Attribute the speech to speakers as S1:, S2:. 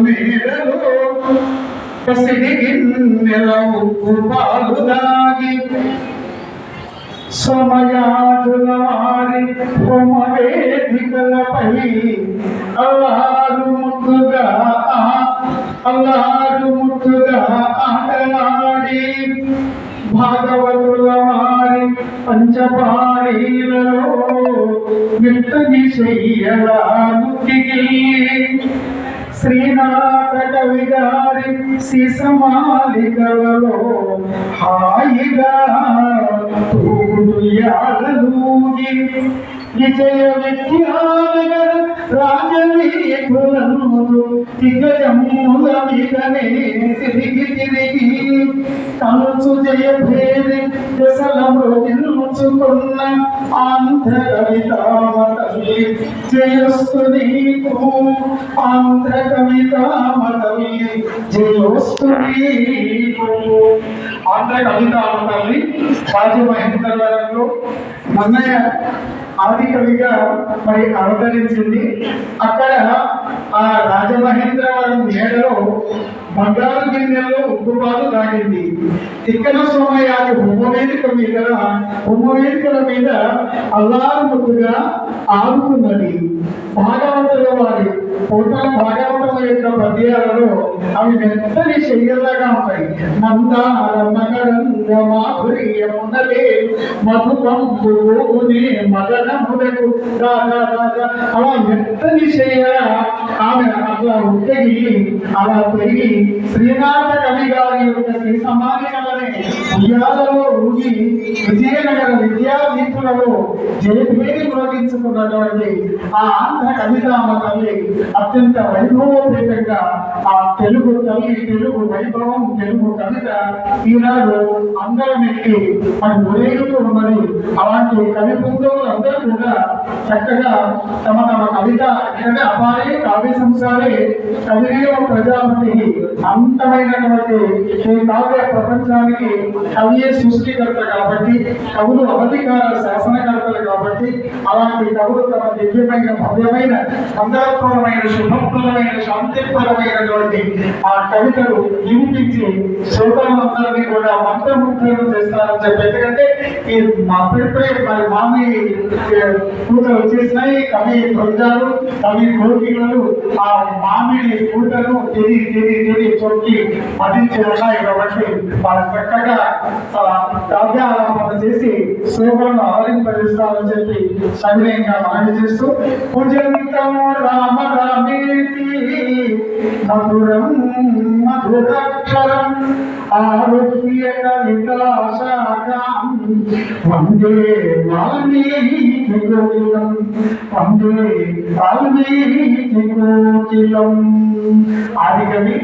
S1: మేడలో కసిగిన్నెల ఉప్పు పాలు దాగి సమయాదుల వారి హోమవేదికలపై అల్లారు ముద్దుగా ఆటలాడి భాగవతుల వారి పంచపారీలలో విట్టని చెయ్యలా శ్రీనాథ కవి గారి సీసమాలికలలో హాయిగా తూయాలూగి విజయ విద్యానగర రాజవీకులందు దిగజముల మీదనే తిరిగి తనుచు జయ భేరి దశలము నిలుచుకున్న ఆంధ్ర కవితామ తల్లి జయస్తు నీకు ఆంధ్ర కవితామ తల్లి జయస్తు నీకు. ఆంధ్ర కవితామ తల్లి రాజమహేంద్రవరంలో నన్నయ్య ఆది కవిగా మరి అవతరించింది. అక్కడ ఆ రాజమహేంద్రవరం మేడలో బంగారు గిన్నెలో ఉప్పుపాలు దాగింది. తిక్కన సోమయాజి హోమవేదికల మీద అల్లారు ముద్దుగా ఆడుతున్నది. భాగవతుల వారి పూర్ణ భాగవతుల యొక్క పద్యాలలో అవి మెత్తని శయ్యలాగా ఉంటాయి. మందార మకరంద మాధుర్యమునలే మధుకంబునే మదనములకు అలా మెత్తని శయ్య ఆమె అట్లా ఉత్తగి అలా పెరిగి శ్రీనాథ కవి గారి యొక్క శ్రీ సమాధికలనే ఉయ్యాలలో ఊగి విజయనగర విద్యాదీపులలో జయభేరి మ్రోగించుకున్నటువంటి ఆ ఆంధ్ర కవితామ తల్లి అత్యంత వైభవోపేతంగా ఆ తెలుగు తల్లి, తెలుగు వైభవం, తెలుగు కవిత ఈనాడు అందరం ఎక్కి మన ఊరేగుతూ ఉన్నది. అలాంటి కవి బృందములు అందరూ కూడా చక్కగా తమ తమ కవిత ఎందుకంటే అపారే కావ్య సంసారే కవిదేవ ప్రజాపతి అంతమైనటువంటి ఈ కావ్య ప్రపంచానికి కవియే సృష్టికర్త కాబట్టి, కవులు అవధికార శాసనకర్తలు కాబట్టి, అలాంటి కవులు తమ దివ్యమైన భవ్యమైన మంగళప్రదమైన శుభప్రదమైన శాంతిప్రదమైనటువంటి ఆ కవితలు వినిపించి శ్రోతలందరినీ కూడా మంత్రముగ్ధులను చేస్తారని చెప్పి. ఎందుకంటే ఈ అప్పుడిప్పుడే మరి మామి పూతలు వచ్చేసినాయి. కవి బృందాలు, కవి కోకిలలు ఆ మామిడి పూతలు తిరిగి చొక్కి మదించి ఉన్నాయి కాబట్టి వాళ్ళు చక్కగా కావ్యాలాపన చేసి శోభలను ఆవరింపజేస్తారని చెప్పి సవినయంగా మనవి చేస్తూ పూజంతం రామ రామేతి మధురం మధురాక్షరం ఆరోగ్య కవితాశాఖాం వందే వాల్మీకి కోకిలం వందే వాల్మీకి కోకిలం. ఆది కవి